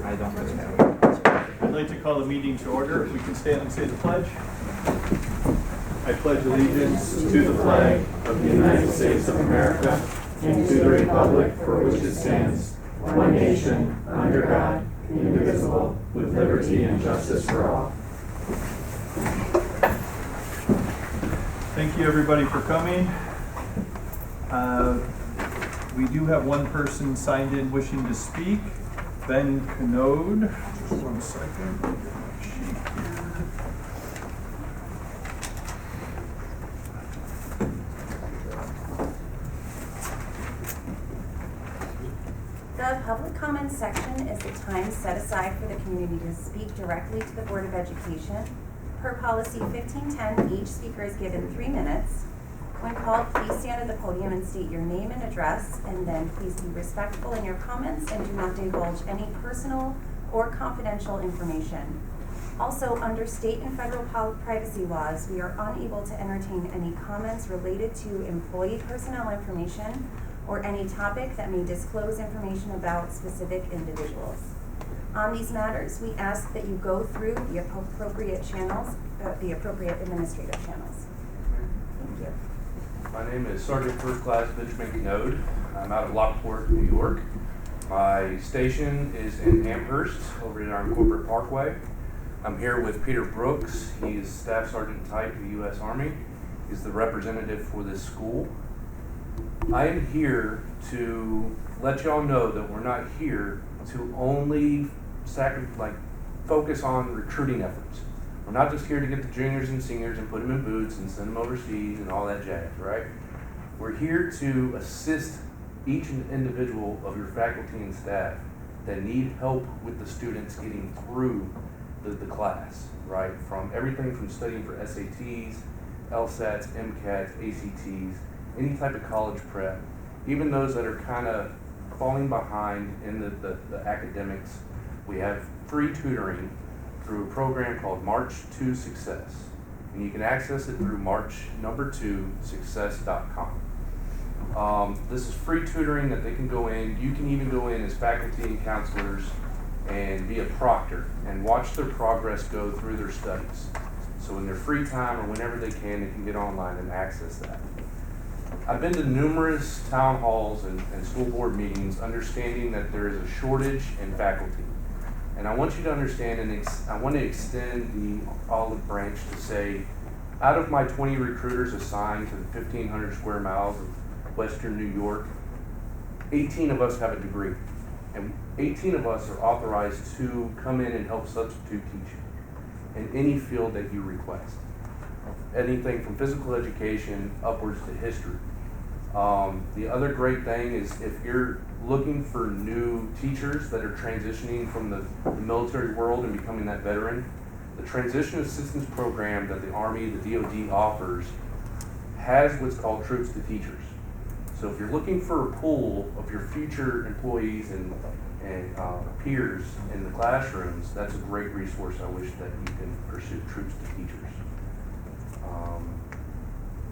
I don't really have it. I'd like to call the meeting to order. If we can stand and say the pledge. I pledge allegiance to the flag of the United States of America and to the republic for which it stands, one nation, under God, indivisible, with liberty and justice for all. Thank you, everybody, for coming. We do have one person signed in wishing to speak, Ben Canode. Just 1 second. Get my sheet here. The public comment section is the time set aside for the community to speak directly to the Board of Education. Per policy 1510, each speaker is given 3 minutes. When called, please stand at the podium and state your name and address, and then please be respectful in your comments and do not divulge any personal or confidential information. Also, under state and federal privacy laws, we are unable to entertain any comments related to employee personnel information or any topic that may disclose information about specific individuals. On these matters, we ask that you go through the appropriate channels, the appropriate administrative channels. Thank you. My name is Sergeant First Class Benjamin Canode. I'm out of Lockport, New York. My station is in Amherst, over there on Corporate Parkway. I'm here with Peter Brooks. He's Staff Sergeant Type of the U.S. Army. He's the representative for this school. I am here to let y'all know that we're not here to only focus on recruiting efforts. We're not just here to get the juniors and seniors and put them in boots and send them overseas and all that jazz, right? We're here to assist each individual of your faculty and staff that need help with the students getting through the class, right? From everything from studying for SATs, LSATs, MCATs, ACTs, any type of college prep, even those that are kind of falling behind in the academics. We have free tutoring through a program called March to Success. And you can access it through march2success.com. This is free tutoring that they can go in. You can even go in as faculty and counselors and be a proctor and watch their progress go through their studies. So in their free time or whenever they can get online and access that. I've been to numerous town halls and school board meetings understanding that there is a shortage in faculty. And I want you to understand, and I want to extend the olive branch to say, out of my 20 recruiters assigned to the 1,500 square miles of Western New York, 18 of us have a degree. And 18 of us are authorized to come in and help substitute teach in any field that you request. Anything from physical education upwards to history. The other great thing is if you're looking for new teachers that are transitioning from the military world and becoming that veteran, the Transition Assistance Program that the Army, the DoD offers has what's called Troops to Teachers. So if you're looking for a pool of your future employees and peers in the classrooms, that's a great resource. I wish that you can pursue Troops to Teachers.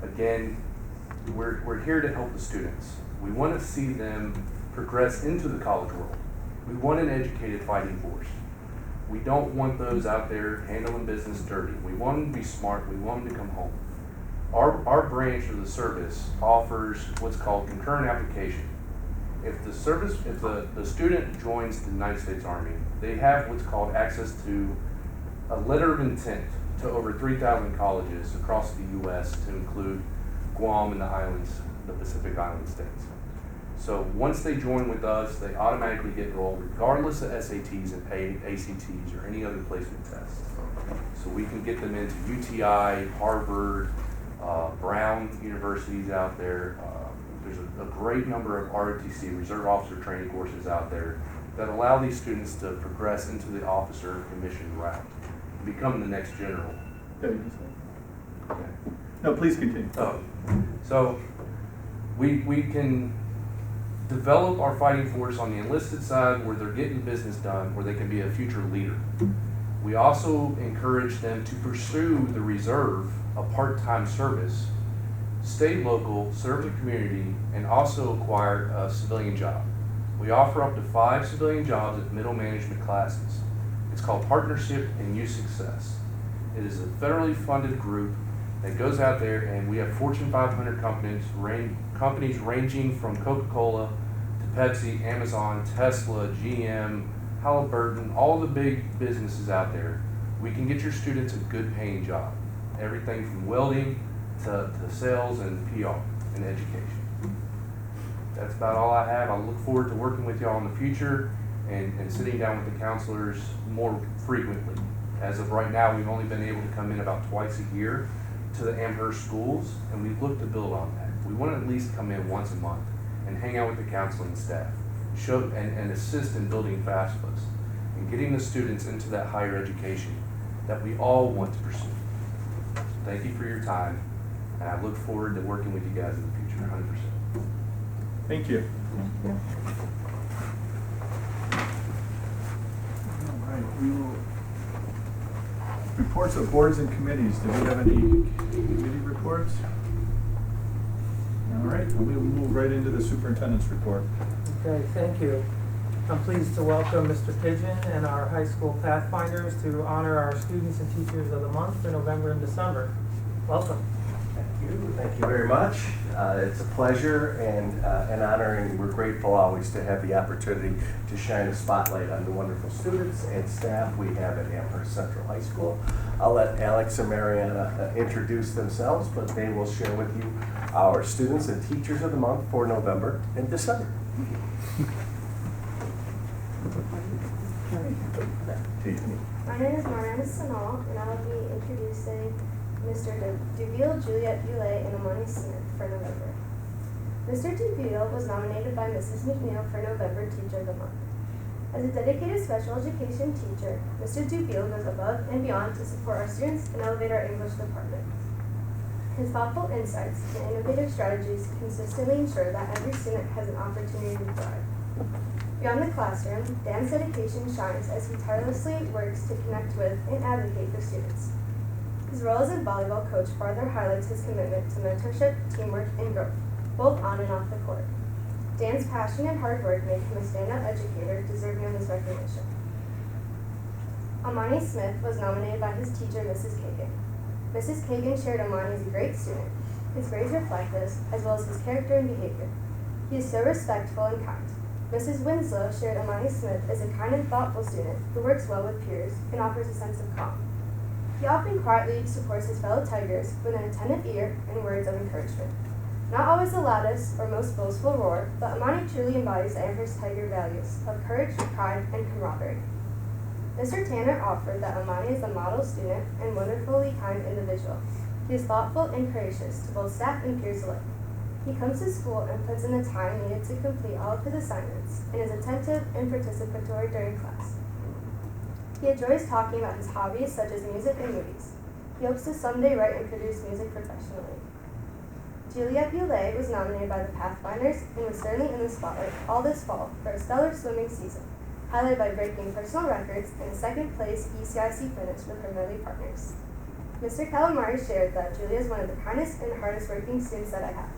Again, we're here to help the students. We want to see them progress into the college world. We want an educated fighting force. We don't want those out there handling business dirty. We want them to be smart. We want them to come home. Our branch of the service offers what's called concurrent application. If the student joins the United States Army, they have what's called access to a letter of intent to over 3,000 colleges across the U.S. to include Guam and the islands, the Pacific Island states. So once they join with us, they automatically get enrolled regardless of SATs and ACTs or any other placement tests. So we can get them into UTI, Harvard, Brown universities out there. There's a great number of ROTC, Reserve Officer Training courses out there that allow these students to progress into the officer commission route, become the next general. Okay. No, please continue. So we can develop our fighting force on the enlisted side where they're getting business done, where they can be a future leader. We also encourage them to pursue the reserve, a part-time service, stay local, serve the community, and also acquire a civilian job. We offer up to 5 civilian jobs at middle management classes. It's called Partnership and Youth Success. It is a federally funded group that goes out there, and we have Fortune 500 companies ranging from Coca-Cola to Pepsi, Amazon, Tesla, GM, Halliburton, all the big businesses out there. We can get your students a good paying job. Everything from welding to sales and PR and education. That's about all I have. I look forward to working with y'all in the future and sitting down with the counselors more frequently. As of right now, we've only been able to come in about twice a year to the Amherst schools, and we'd look to build on that. We want to at least come in once a month and hang out with the counseling staff, show and assist in building FAFSAs and getting the students into that higher education that we all want to pursue. Thank you for your time, and I look forward to working with you guys in the future 100%. Thank you. All right, we will. Reports of boards and committees. Do we have any committee reports? All right, and we will move right into the superintendent's report. Okay, thank you. I'm pleased to welcome Mr. Pigeon and our high school Pathfinders to honor our students and teachers of the month for November and December. Welcome. Thank you very much. It's a pleasure and an honor, and we're grateful always to have the opportunity to shine a spotlight on the wonderful students and staff we have at Amherst Central High School. I'll let Alex and Mariana introduce themselves, but they will share with you our students and teachers of the month for November and December. My name is Mariana Sanal, and I will be introducing Mr. Duville, Juliet Boulet, and Amani Smith for November. Mr. Duville was nominated by Mrs. McNeil for November Teacher of the Month. As a dedicated special education teacher, Mr. Duville goes above and beyond to support our students and elevate our English department. His thoughtful insights and innovative strategies consistently ensure that every student has an opportunity to thrive. Beyond the classroom, Dan's dedication shines as he tirelessly works to connect with and advocate for students. His role as a volleyball coach further highlights his commitment to mentorship, teamwork, and growth, both on and off the court. Dan's passion and hard work make him a standout educator deserving of this recognition. Amani Smith was nominated by his teacher, Mrs. Kagan. Mrs. Kagan shared Amani as a great student. His grades reflect this, as well as his character and behavior. He is so respectful and kind. Mrs. Winslow shared Amani Smith as a kind and thoughtful student who works well with peers and offers a sense of calm. He often quietly supports his fellow Tigers with an attentive ear and words of encouragement. Not always the loudest or most boastful roar, but Amani truly embodies the Amherst Tiger values of courage, pride, and camaraderie. Mr. Tanner offered that Amani is a model student and wonderfully kind individual. He is thoughtful and gracious to both staff and peers alike. He comes to school and puts in the time needed to complete all of his assignments and is attentive and participatory during class. He enjoys talking about his hobbies such as music and movies. He hopes to someday write and produce music professionally. Juliet Boulet was nominated by the Pathfinders and was certainly in the spotlight all this fall for a stellar swimming season, highlighted by breaking personal records and a second-place ECIC finish with her Medley partners. Mr. Calamari shared that Julia is one of the kindest and hardest-working students that I have.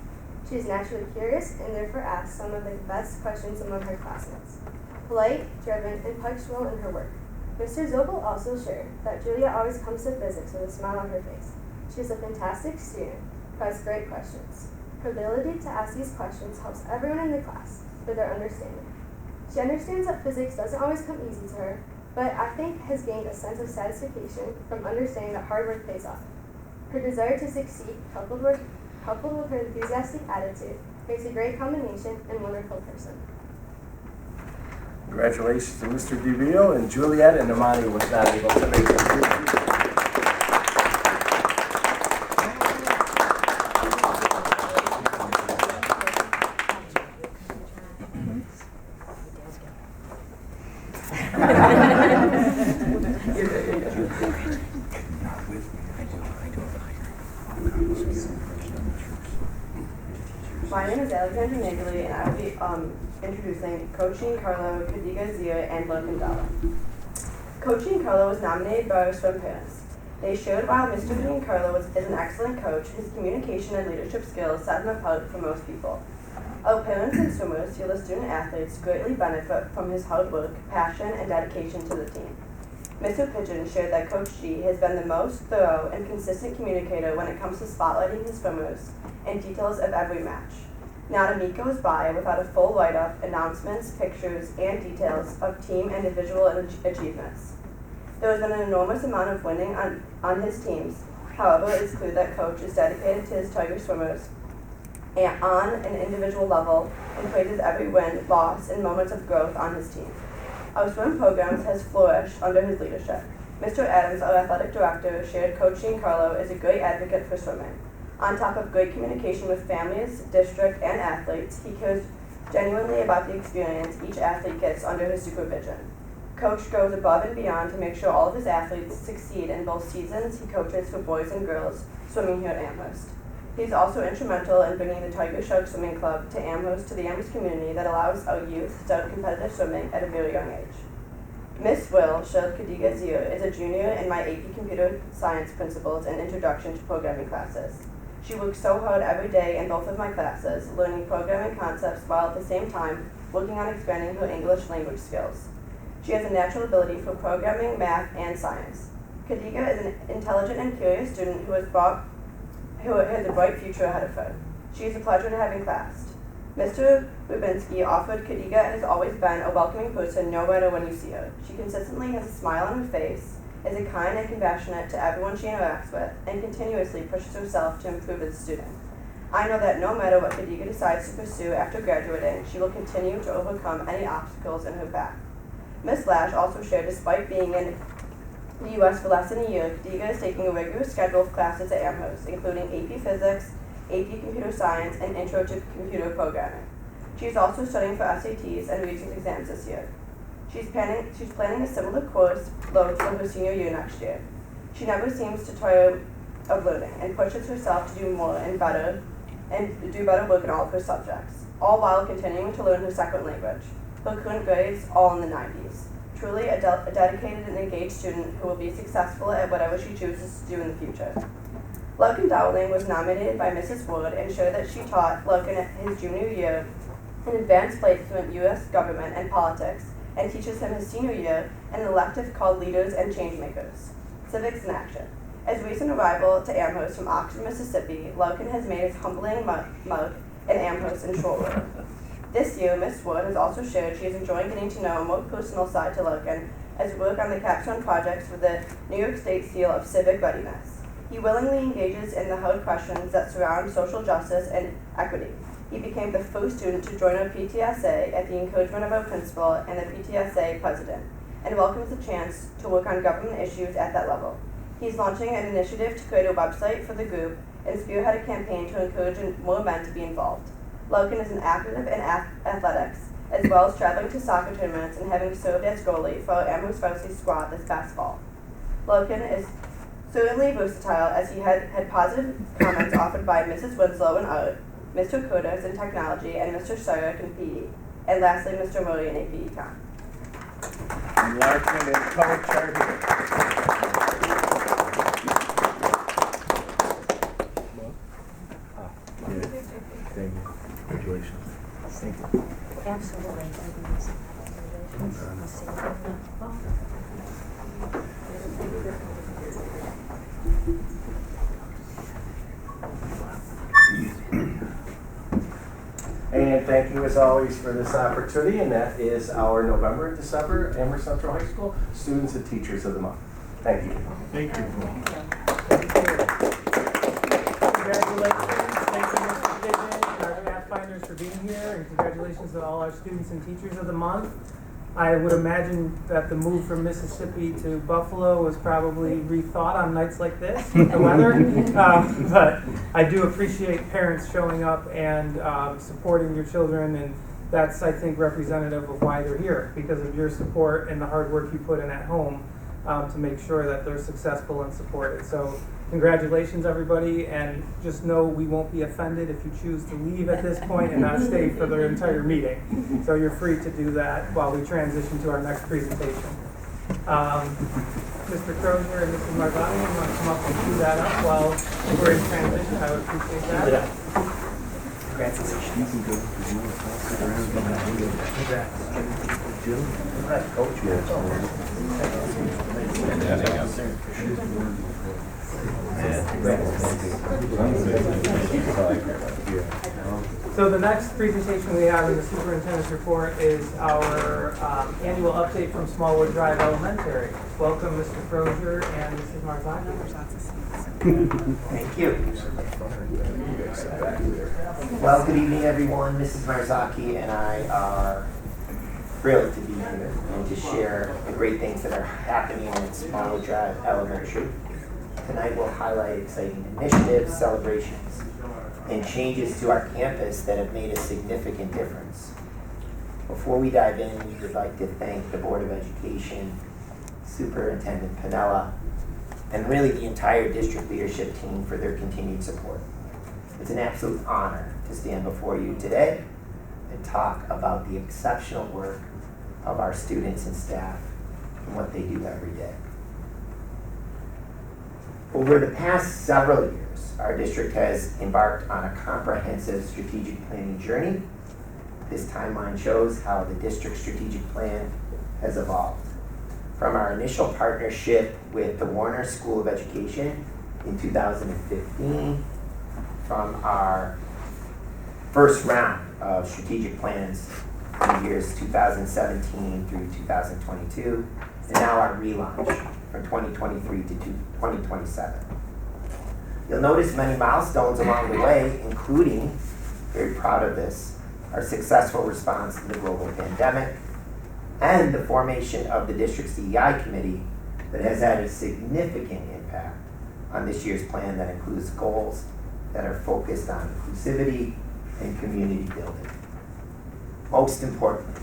She is naturally curious and therefore asks some of the best questions among her classmates. Polite, driven, and punctual in her work. Mr. Zobel also shared that Julia always comes to physics with a smile on her face. She is a fantastic student who has great questions. Her ability to ask these questions helps everyone in the class with their understanding. She understands that physics doesn't always come easy to her, but I think has gained a sense of satisfaction from understanding that hard work pays off. Her desire to succeed, coupled with her enthusiastic attitude, makes a great combination and wonderful person. Congratulations to Mr. DeVille, and Juliet and Amani was not able to make it. My name is Alexandra Nagley, and I will be introducing Coaching Carlo, Kadiga Zia, and Lokandala. Coaching Carlo was nominated by our swim parents. They showed while Mr. Carlo is an excellent coach, his communication and leadership skills set him apart from most people. Our parents and swimmers feel the student athletes greatly benefit from his hard work, passion, and dedication to the team. Mr. Pigeon shared that Coach G has been the most thorough and consistent communicator when it comes to spotlighting his swimmers and details of every match. Not a week goes by without a full write-up, announcements, pictures, and details of team and individual achievements. There has been an enormous amount of winning on his teams. However, it is clear that Coach is dedicated to his Tiger swimmers and on an individual level and praises every win, loss, and moments of growth on his team. Our swim program has flourished under his leadership. Mr. Adams, our athletic director, shared Coach Giancarlo is a great advocate for swimming. On top of great communication with families, district, and athletes, he cares genuinely about the experience each athlete gets under his supervision. Coach goes above and beyond to make sure all of his athletes succeed in both seasons he coaches for boys and girls swimming here at Amherst. He's also instrumental in bringing the Tiger Shark Swimming Club to the Amherst community that allows our youth to start competitive swimming at a very young age. Miss Will Shel Khadija Zia is a junior in my AP Computer Science Principles and Introduction to Programming classes. She works so hard every day in both of my classes, learning programming concepts while at the same time working on expanding her English language skills. She has a natural ability for programming, math, and science. Khadija is an intelligent and curious student who has a bright future ahead of her. She is a pleasure to have in class. Mr. Rubinski offered Khadija has always been a welcoming person no matter when you see her. She consistently has a smile on her face, is a kind and compassionate to everyone she interacts with, and continuously pushes herself to improve as a student. I know that no matter what Khadija decides to pursue after graduating, she will continue to overcome any obstacles in her path. Ms. Lash also shared despite being in the U.S. for less than a year, Khadija is taking a rigorous schedule of classes at Amherst, including AP Physics, AP Computer Science, and Intro to Computer Programming. She is also studying for SATs and Regents exams this year. She's planning a similar course load for her senior year next year. She never seems to tire of learning and pushes herself to do more and do better work in all of her subjects, all while continuing to learn her second language. Her current grades all in the 90s. Truly a dedicated and engaged student who will be successful at whatever she chooses to do in the future. Logan Dowling was nominated by Mrs. Wood and showed that she taught Logan at his junior year an advanced placement in U.S. government and politics and teaches him his senior year an elective called Leaders and Changemakers, Civics in Action. As recent arrival to Amherst from Oxford, Mississippi, Logan has made his humbling mark in Amherst in short order. This year, Ms. Wood has also shared she is enjoying getting to know a more personal side to Logan as we work on the capstone projects for the New York State Seal of Civic Readiness. He willingly engages in the hard questions that surround social justice and equity. He became the first student to join our PTSA at the encouragement of our principal and the PTSA president, and welcomes the chance to work on government issues at that level. He's launching an initiative to create a website for the group and spearhead a campaign to encourage more men to be involved. Logan is an active in athletics, as well as traveling to soccer tournaments and having served as goalie for our Amherst varsity squad this past fall. Logan is certainly versatile, as he had positive comments offered by Mrs. Winslow in art, Mr. Curtis in technology, and Mr. Syrick in PE, and lastly Mr. Murray in AP Econ. Larkin and Coach are here. Congratulations. Thank you. Absolutely. And thank you as always for this opportunity, and that is our November and December Amherst Central High School Students and Teachers of the Month. Thank you. Thank you. Congratulations, thank you, Mr. Pigeon, and our Pathfinders for being here, and congratulations to all our students and teachers of the month. I would imagine that the move from Mississippi to Buffalo was probably rethought on nights like this with the weather, but I do appreciate parents showing up and supporting your children, and that's, I think, representative of why they're here, because of your support and the hard work you put in at home to make sure that they're successful and supported. So congratulations, everybody, and just know we won't be offended if you choose to leave at this point and not stay for the entire meeting. So you're free to do that while we transition to our next presentation. Mr. Crozier and Mrs. Marvani, you want to come up and do that up while we're in transition? I would appreciate that. Yeah. So the next presentation we have in the superintendent's report is our annual update from Smallwood Drive Elementary. Welcome, Mr. Crozier and Mrs. Marzano. Thank you. Well, good evening, everyone. Mrs. Marzocchi and I are thrilled to be here and to share the great things that are happening at Smallwood Drive Elementary. Tonight we'll highlight exciting initiatives, celebrations, and changes to our campus that have made a significant difference. Before we dive in, we would like to thank the Board of Education, Superintendent Pinella, and really the entire district leadership team for their continued support. It's an absolute honor to stand before you today and talk about the exceptional work of our students and staff and what they do every day. Over the past several years, our district has embarked on a comprehensive strategic planning journey. This timeline shows how the district strategic plan has evolved. From our initial partnership with the Warner School of Education in 2015, from our first round of strategic plans in the years 2017 through 2022, and now our relaunch from 2023 to 2027. You'll notice many milestones along the way, including, very proud of this, our successful response to the global pandemic, and the formation of the district CEI committee that has had a significant impact on this year's plan that includes goals that are focused on inclusivity and community building. Most importantly,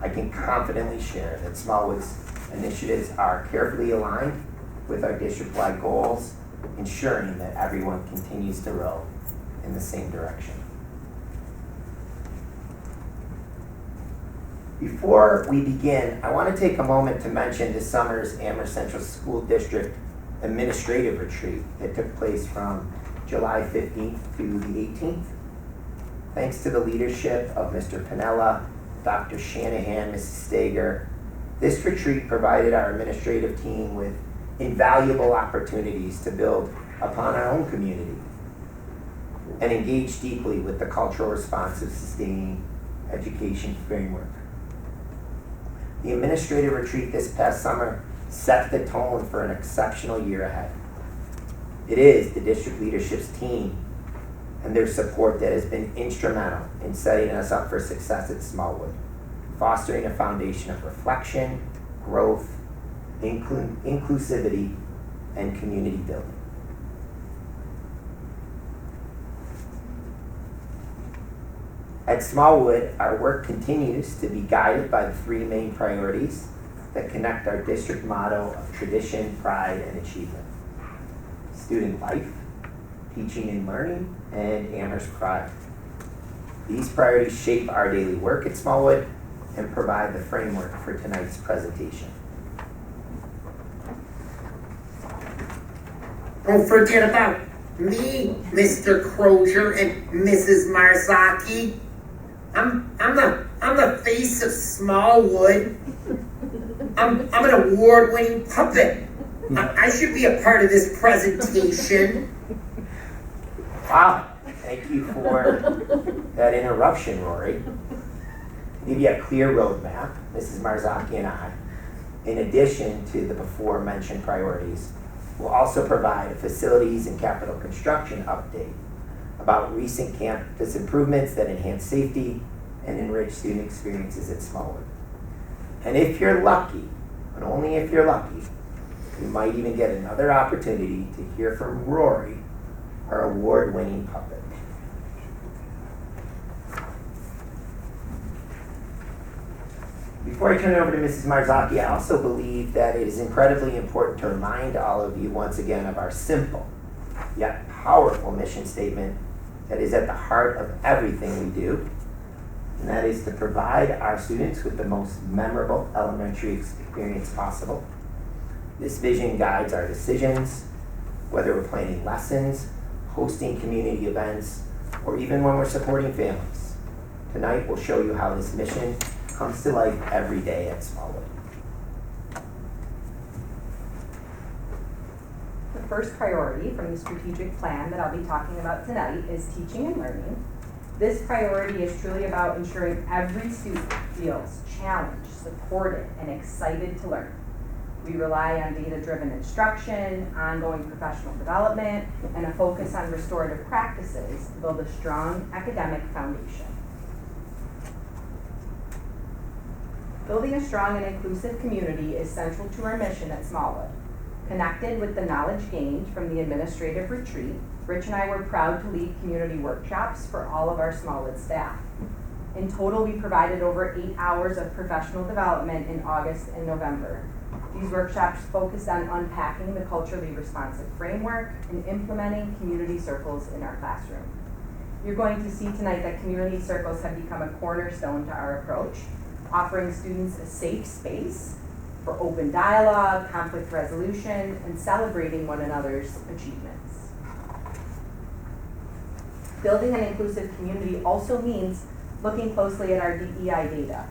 I can confidently share that Smallwood's initiatives are carefully aligned with our district-wide goals, ensuring that everyone continues to row in the same direction. Before we begin, I want to take a moment to mention this summer's Amherst Central School District Administrative Retreat that took place from July 15th to the 18th. Thanks to the leadership of Mr. Pinella, Dr. Shanahan, Mrs. Stager, this retreat provided our administrative team with invaluable opportunities to build upon our own community and engage deeply with the cultural responsive sustaining education framework. The administrative retreat this past summer set the tone for an exceptional year ahead. It is the district leadership's team and their support that has been instrumental in setting us up for success at Smallwood, fostering a foundation of reflection, growth, inclusivity, and community building. At Smallwood, our work continues to be guided by the three main priorities that connect our district motto of tradition, pride, and achievement: student life, teaching and learning, and Amherst pride. These priorities shape our daily work at Smallwood and provide the framework for tonight's presentation. Don't forget about me, Mr. Crozier and Mrs. Marzocchi. I'm the face of Smallwood. I'm an award-winning puppet. I should be a part of this presentation. Wow, thank you for that interruption, Rory. To give you a clear roadmap, Mrs. Marzocchi and I, in addition to the before-mentioned priorities, will also provide a facilities and capital construction update about recent campus improvements that enhance safety and enrich student experiences at Smallwood. And if you're lucky, and only if you're lucky, you might even get another opportunity to hear from Rory, our award-winning puppet. Before I turn it over to Mrs. Marzocchi, I also believe that it is incredibly important to remind all of you once again of our simple yet powerful mission statement that is at the heart of everything we do, and that is to provide our students with the most memorable elementary experience possible. This vision guides our decisions, whether we're planning lessons, hosting community events, or even when we're supporting families. Tonight, we'll show you how this mission comes to life every day at Smallwood. The first priority from the strategic plan that I'll be talking about tonight is teaching and learning. This priority is truly about ensuring every student feels challenged, supported, and excited to learn. We rely on data-driven instruction, ongoing professional development, and a focus on restorative practices to build a strong academic foundation. Building a strong and inclusive community is central to our mission at Smallwood. Connected with the knowledge gained from the administrative retreat, Rich and I were proud to lead community workshops for all of our Smallwood staff. In total, we provided over 8 hours of professional development in August and November. These workshops focused on unpacking the culturally responsive framework and implementing community circles in our classroom. You're going to see tonight that community circles have become a cornerstone to our approach, offering students a safe space for open dialogue, conflict resolution, and celebrating one another's achievements. Building an inclusive community also means looking closely at our DEI data.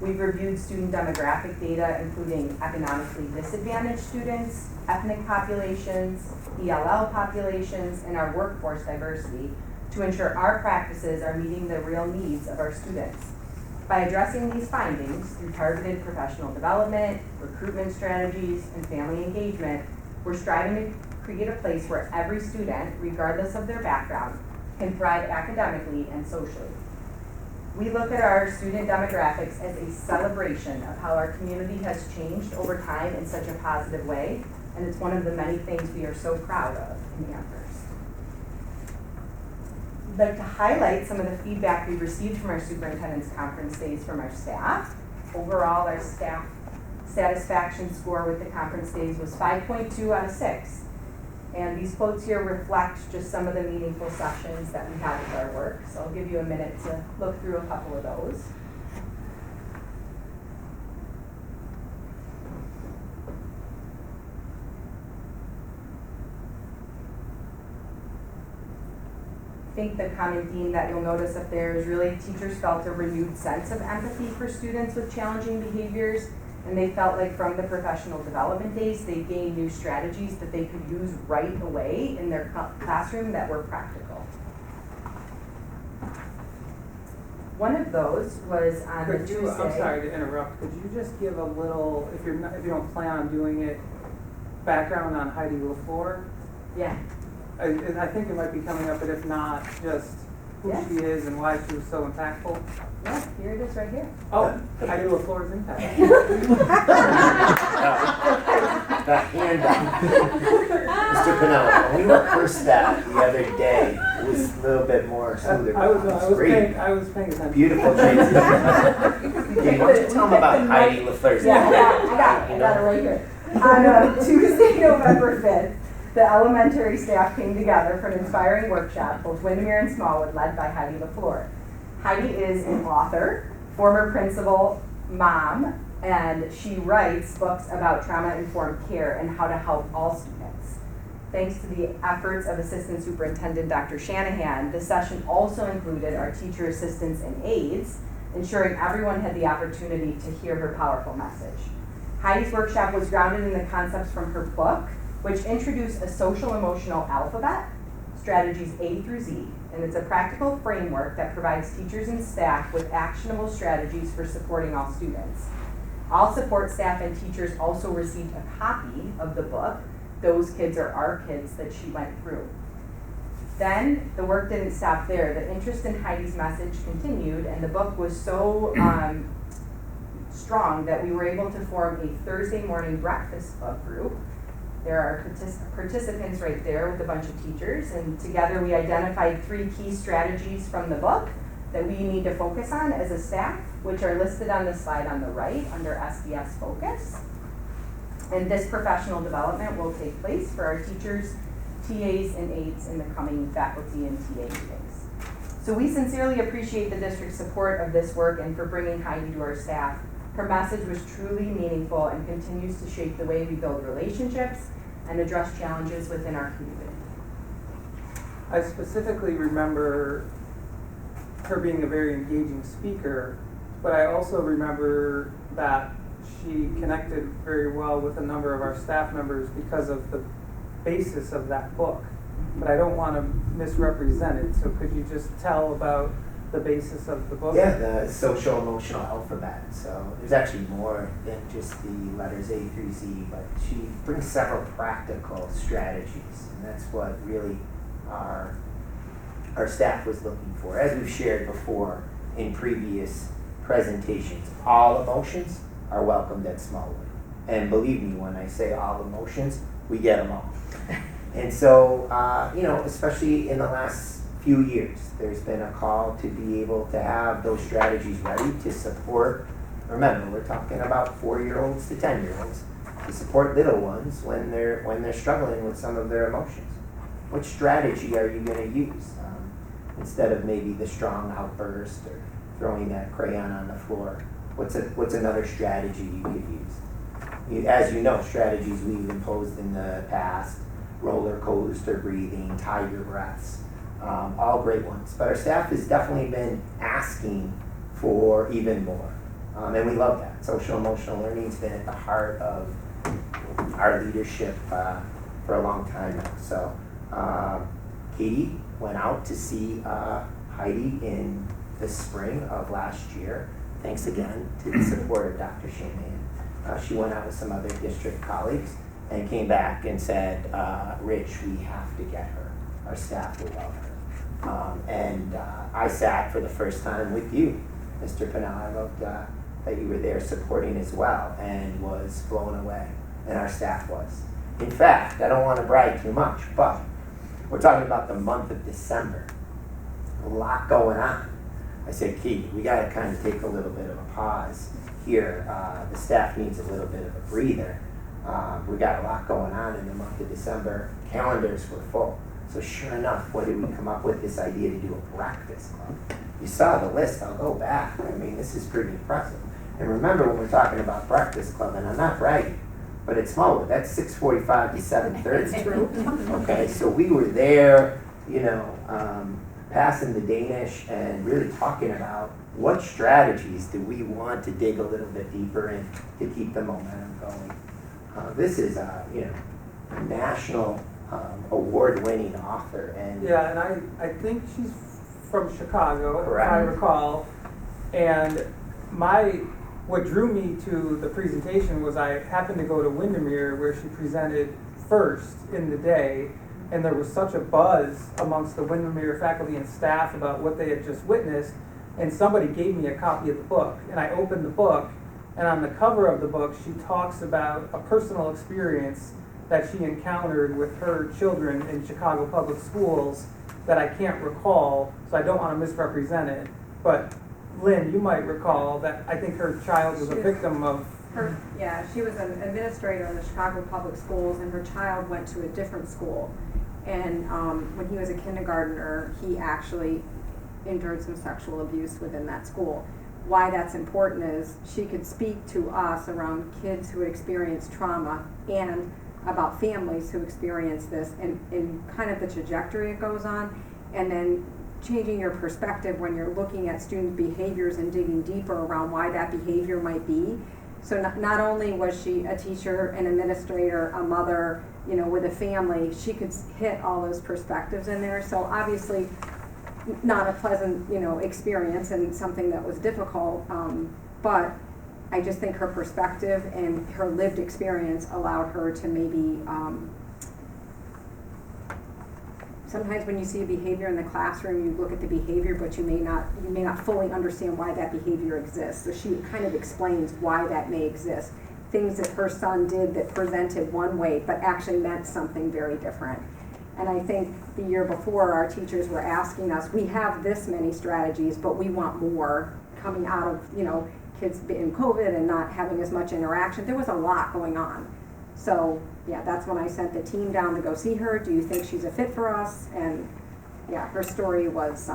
We've reviewed student demographic data, including economically disadvantaged students, ethnic populations, ELL populations, and our workforce diversity to ensure our practices are meeting the real needs of our students. By addressing these findings through targeted professional development, recruitment strategies, and family engagement, we're striving to create a place where every student, regardless of their background, can thrive academically and socially. We look at our student demographics as a celebration of how our community has changed over time in such a positive way, and it's one of the many things we are so proud of in Amherst. I'd like to highlight some of the feedback we received from our superintendent's conference days from our staff. Overall, our staff satisfaction score with the conference days was 5.2 out of 6. And these quotes here reflect just some of the meaningful sessions that we had with our work. So I'll give you a minute to look through a couple of those. I think the common theme that you'll notice up there is really teachers felt a renewed sense of empathy for students with challenging behaviors. And they felt like from the professional development days, they gained new strategies that they could use right away in their classroom that were practical. One of those was on the Tuesday. I'm sorry to interrupt. Could you just give a little, if you don't plan on doing it, background on Heidi LaFleur? Yeah. I think it might be coming up, but if not, just who she is and why she was so impactful. Yeah, here it is right here. Oh, Heidi LaFleur's impact. The handout. Mr. Pinello, when we went first that the other day, it was a little bit more smoother. I was paying attention. Beautiful Jason. Why don't you tell them about Heidi LaFleur's I got it right here. On Tuesday, November 5th, the elementary staff came together for an inspiring workshop, both Windermere and Smallwood, led by Heidi LaFleur. Heidi is an author, former principal, mom, and she writes books about trauma-informed care and how to help all students. Thanks to the efforts of Assistant Superintendent Dr. Shanahan, the session also included our teacher assistants and aides, ensuring everyone had the opportunity to hear her powerful message. Heidi's workshop was grounded in the concepts from her book, which introduced a social-emotional alphabet, strategies A through Z, and it's a practical framework that provides teachers and staff with actionable strategies for supporting all students. All support staff and teachers also received a copy of the book, Those Kids Are Our Kids, that she went through. Then the work didn't stop there. The interest in Heidi's message continued, and the book was so strong that we were able to form a Thursday morning breakfast club group. There are participants right there with a bunch of teachers, and together we identified 3 key strategies from the book that we need to focus on as a staff, which are listed on the slide on the right under SDS Focus. And this professional development will take place for our teachers, TAs, and aides in the coming faculty and TA meetings. So we sincerely appreciate the district's support of this work and for bringing Heidi to our staff. Her message was truly meaningful and continues to shape the way we build relationships and address challenges within our community. I specifically remember her being a very engaging speaker, but I also remember that she connected very well with a number of our staff members because of the basis of that book. But I don't want to misrepresent it, so could you just tell about the basis of the book? Yeah, the social emotional alphabet. So there's actually more than just the letters A through Z, but she brings several practical strategies, and that's what really our staff was looking for. As we've shared before in previous presentations, all emotions are welcomed at Smallwood. And believe me, when I say all emotions, we get them all. And so, especially in the last few years, there's been a call to be able to have those strategies ready to support. Remember, we're talking about 4-year-olds to 10-year-olds, to support little ones when they're struggling with some of their emotions. What strategy are you going to use instead of maybe the strong outburst or throwing that crayon on the floor? What's another strategy you could use? As you know, strategies we've imposed in the past: roller coaster breathing, tiger breaths, all great ones. But our staff has definitely been asking for even more, and we love that. Social emotional learning has been at the heart of our leadership for a long time now. So Katie went out to see Heidi in the spring of last year. Thanks again to the support of Dr. Shanahan. She went out with some other district colleagues and came back and said, Rich, we have to get her. Our staff will love her. And I sat for the first time with you, Mr. Pennell. I loved that you were there supporting as well, and was blown away, and our staff was. In fact, I don't want to brag too much, but we're talking about the month of December. A lot going on. I said, Katie, we got to kind of take a little bit of a pause here. The staff needs a little bit of a breather. We got a lot going on in the month of December. Calendars were full. So sure enough, what did we come up with? This idea to do a breakfast club. You saw the list. I'll go back. I mean, this is pretty impressive. And remember, when we're talking about breakfast club, and I'm not bragging, but it's Smallwood. That's 6:45 to 7:30. Okay, so we were there, passing the Danish and really talking about what strategies do we want to dig a little bit deeper in to keep the momentum going. This is a national award-winning author, and Yeah, and I think she's from Chicago, Correct. if I recall. And what drew me to the presentation was I happened to go to Windermere, where she presented first in the day, and there was such a buzz amongst the Windermere faculty and staff about what they had just witnessed, and somebody gave me a copy of the book, and I opened the book, and on the cover of the book she talks about a personal experience that she encountered with her children in Chicago public schools that I can't recall, so I don't want to misrepresent it. But Lynn, you might recall that I think her child was a victim of... She was an administrator in the Chicago public schools, and her child went to a different school. And when he was a kindergartner, he actually endured some sexual abuse within that school. Why that's important is she could speak to us around kids who experience trauma and about families who experience this, and kind of the trajectory it goes on, and then changing your perspective when you're looking at student behaviors and digging deeper around why that behavior might be. So not only was she a teacher, an administrator, a mother, with a family, she could hit all those perspectives in there. So obviously not a pleasant, experience, and something that was difficult, but I just think her perspective and her lived experience allowed her to maybe, sometimes when you see a behavior in the classroom, you look at the behavior, but you may not fully understand why that behavior exists. So she kind of explains why that may exist. Things that her son did that presented one way, but actually meant something very different. And I think the year before, our teachers were asking us, we have this many strategies, but we want more coming out of, kids in COVID and not having as much interaction. There was a lot going on. So yeah, that's when I sent the team down to go see her. Do you think she's a fit for us? And yeah, her story was,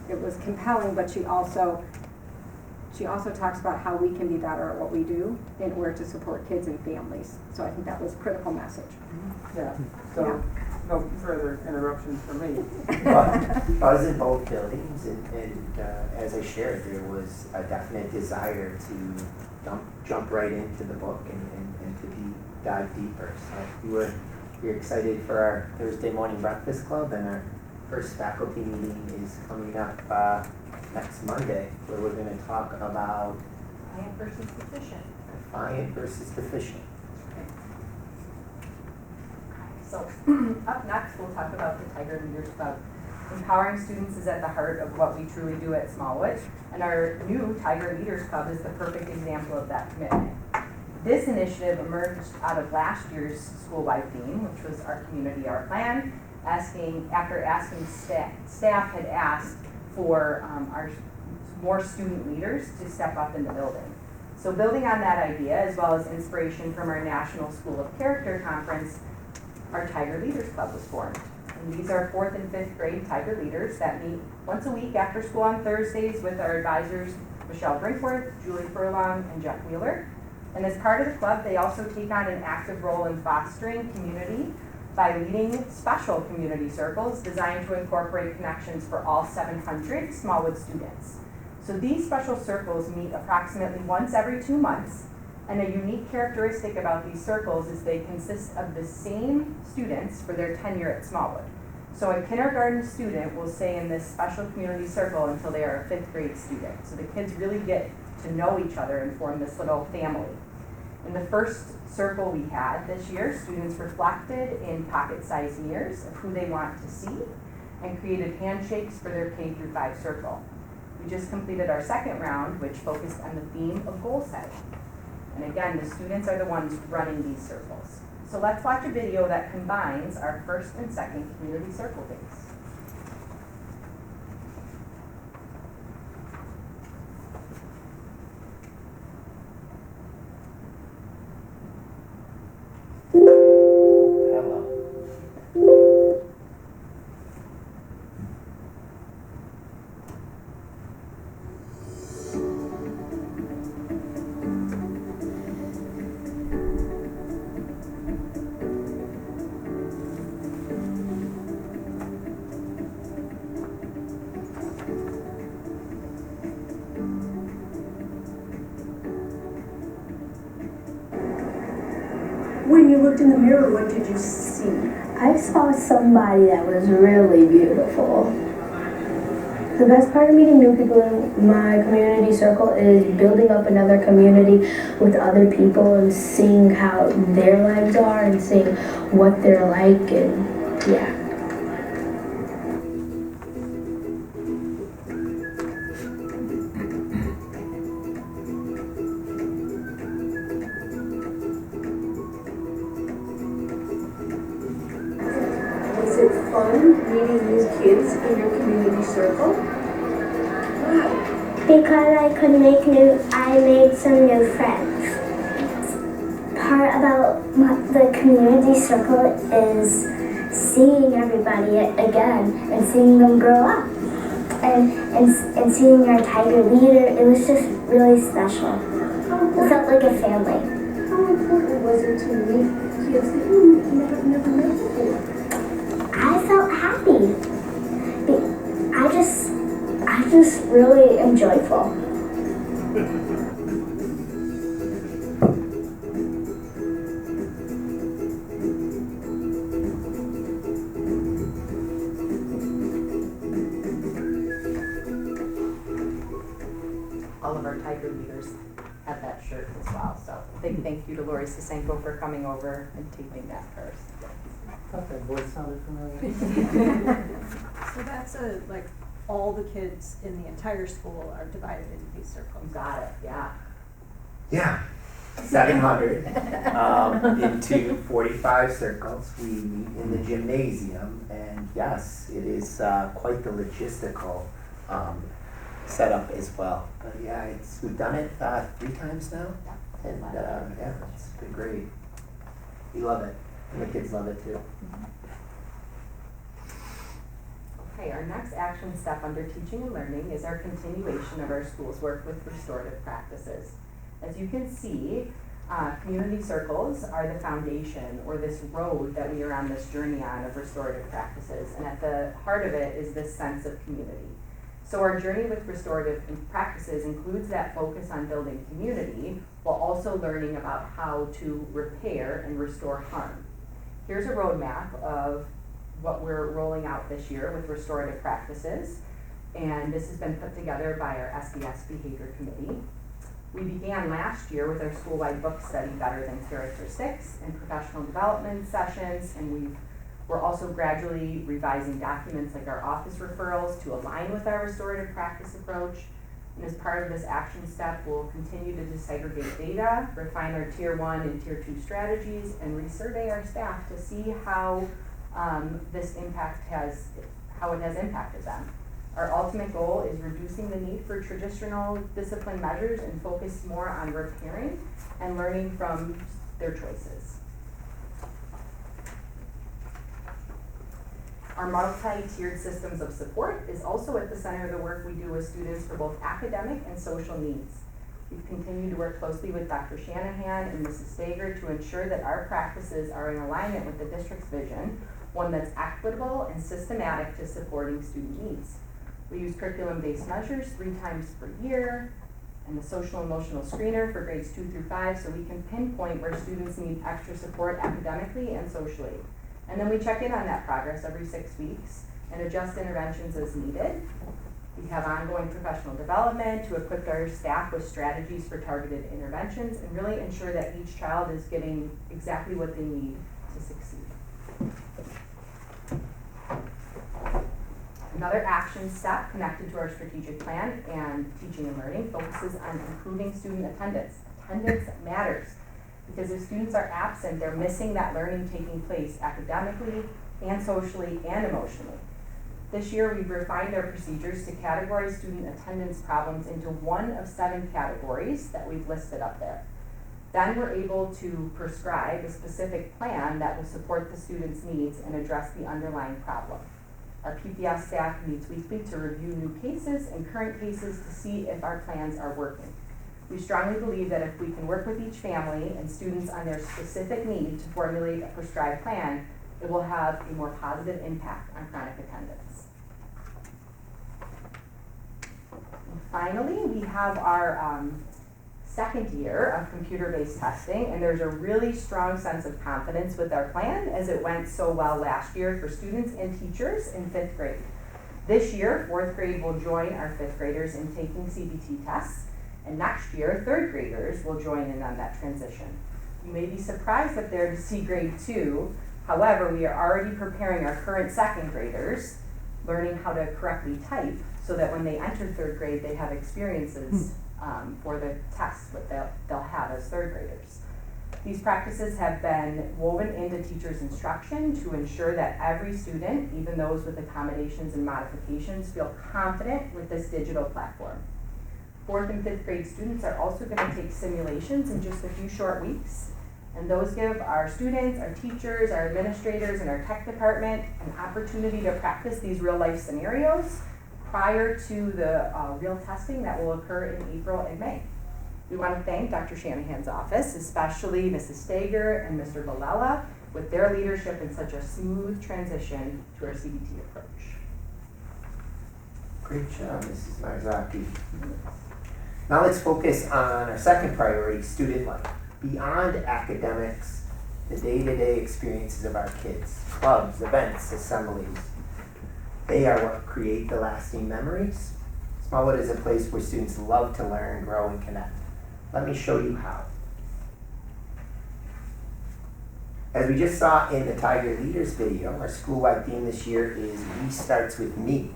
it was compelling, but She also talks about how we can be better at what we do in order to support kids and families. So I think that was a critical message. Yeah, so, no further interruptions for me. I was in both buildings, and as I shared, there was a definite desire to jump right into the book and to dive deeper. So we're excited for our Thursday morning breakfast club, and our first faculty meeting is coming up next Monday, where we're going to talk about Defiant versus deficient. defiant versus deficient. So, up next, we'll talk about the Tiger Leaders Club. Empowering students is at the heart of what we truly do at Smallwood, and our new Tiger Leaders Club is the perfect example of that commitment. This initiative emerged out of last year's school-wide theme, which was our community, our plan, after asking staff had asked for our more student leaders to step up in the building. So building on that idea, as well as inspiration from our National School of Character Conference, our Tiger Leaders Club was formed. And these are 4th and 5th grade Tiger leaders that meet once a week after school on Thursdays with our advisors, Michelle Brinkworth, Julie Furlong, and Jeff Wheeler. And as part of the club, they also take on an active role in fostering community by leading special community circles designed to incorporate connections for all 700 Smallwood students. So these special circles meet approximately once every 2 months, and a unique characteristic about these circles is they consist of the same students for their tenure at Smallwood. So a kindergarten student will stay in this special community circle until they are a 5th grade student. So the kids really get to know each other and form this little family. In the first circle we had this year, students reflected in pocket-sized mirrors of who they want to see and created handshakes for their K through 5 circle. We just completed our second round, which focused on the theme of goal setting. And again, the students are the ones running these circles. So let's watch a video that combines our first and second community circle days. When you looked in the mirror, what did you see? I saw somebody that was really beautiful. The best part of meeting new people in my community circle is building up another community with other people and seeing how their lives are and seeing what they're like, and yeah. Was it fun meeting new kids in your community circle? Why? Because I made some new friends. Part about the community circle is seeing everybody again and seeing them grow up. And seeing our Tiger leader, it was just really special. It felt like a family. How important was it to meet kids that you never met before? I felt happy. I just really am joyful. All of our Tiger leaders have that shirt as well. So big thank you to Lori Sisenko for coming over and taping that first. I thought that voice sounded familiar. So that's all the kids in the entire school are divided into these circles. Got it, yeah. Yeah, 700 into 45 circles. We meet in the gymnasium, and yes, it is quite the logistical setup as well. But yeah, we've done it 3 times now, and yeah, it's been great. We love it, and the kids love it too. Okay, our next action step under teaching and learning is our continuation of our school's work with restorative practices. As you can see, community circles are the foundation, or this road that we are on this journey on of restorative practices. And at the heart of it is this sense of community. So our journey with restorative practices includes that focus on building community while also learning about how to repair and restore harm. Here's a roadmap of what we're rolling out this year with restorative practices. And this has been put together by our SDS Behavior Committee. We began last year with our school-wide book study, Better Than Character 6, and professional development sessions, and we're also gradually revising documents like our office referrals to align with our restorative practice approach. And as part of this action step, we'll continue to disaggregate data, refine our Tier 1 and Tier 2 strategies, and resurvey our staff to see how how it has impacted them. Our ultimate goal is reducing the need for traditional discipline measures and focus more on repairing and learning from their choices. Our multi-tiered systems of support is also at the center of the work we do with students for both academic and social needs. We've continued to work closely with Dr. Shanahan and Mrs. Stager to ensure that our practices are in alignment with the district's vision, one that's equitable and systematic to supporting student needs. We use curriculum-based measures 3 times per year, and the social emotional screener for grades 2 through 5, so we can pinpoint where students need extra support academically and socially. And then we check in on that progress every 6 weeks and adjust interventions as needed. We have ongoing professional development to equip our staff with strategies for targeted interventions and really ensure that each child is getting exactly what they need to succeed. Another action step connected to our strategic plan and teaching and learning focuses on improving student attendance. Attendance matters because if students are absent, they're missing that learning taking place academically and socially and emotionally. This year, we've refined our procedures to categorize student attendance problems into 1 of 7 categories that we've listed up there. Then we're able to prescribe a specific plan that will support the student's needs and address the underlying problem. Our PPS staff meets weekly to review new cases and current cases to see if our plans are working. We strongly believe that if we can work with each family and students on their specific need to formulate a prescribed plan, it will have a more positive impact on chronic attendance. And finally, we have our second year of computer-based testing, and there's a really strong sense of confidence with our plan as it went so well last year for students and teachers in 5th grade. This year, 4th grade will join our 5th graders in taking CBT tests, and next year, 3rd graders will join in on that transition. You may be surprised up there to see grade 2. However, we are already preparing our current 2nd graders, learning how to correctly type so that when they enter 3rd grade, they have experiences for the tests that they'll have as 3rd graders. These practices have been woven into teachers' instruction to ensure that every student, even those with accommodations and modifications, feel confident with this digital platform. 4th and 5th grade students are also going to take simulations in just a few short weeks, and those give our students, our teachers, our administrators, and our tech department an opportunity to practice these real-life scenarios prior to the real testing that will occur in April and May. We want to thank Dr. Shanahan's office, especially Mrs. Stager and Mr. Valella, with their leadership in such a smooth transition to our CBT approach. Great job, Mrs. Marzocchi. Now let's focus on our second priority, student life. Beyond academics, the day-to-day experiences of our kids, clubs, events, assemblies. They are what create the lasting memories. Smallwood is a place where students love to learn, grow, and connect. Let me show you how. As we just saw in the Tiger Leaders video, our school-wide theme this year is We Starts With Me.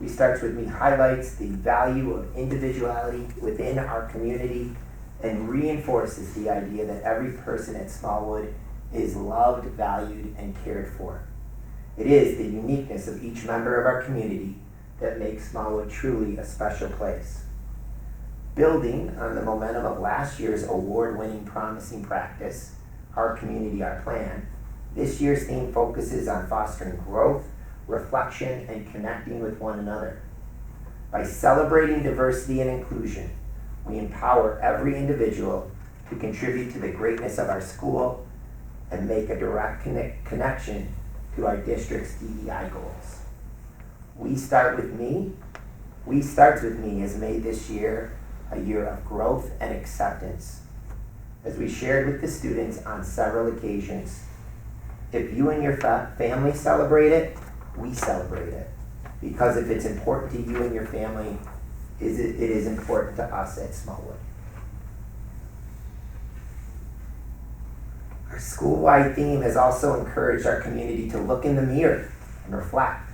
We Starts With Me highlights the value of individuality within our community and reinforces the idea that every person at Smallwood is loved, valued, and cared for. It is the uniqueness of each member of our community that makes Smallwood truly a special place. Building on the momentum of last year's award-winning promising practice, Our Community, Our Plan, this year's theme focuses on fostering growth, reflection, and connecting with one another. By celebrating diversity and inclusion, we empower every individual to contribute to the greatness of our school and make a direct connection to our district's DEI goals. We Starts With Me has made this year a year of growth and acceptance. As we shared with the students on several occasions, if you and your family celebrate it, we celebrate it. Because if it's important to you and your family, it is important to us at Smallwood. Our school-wide theme has also encouraged our community to look in the mirror and reflect.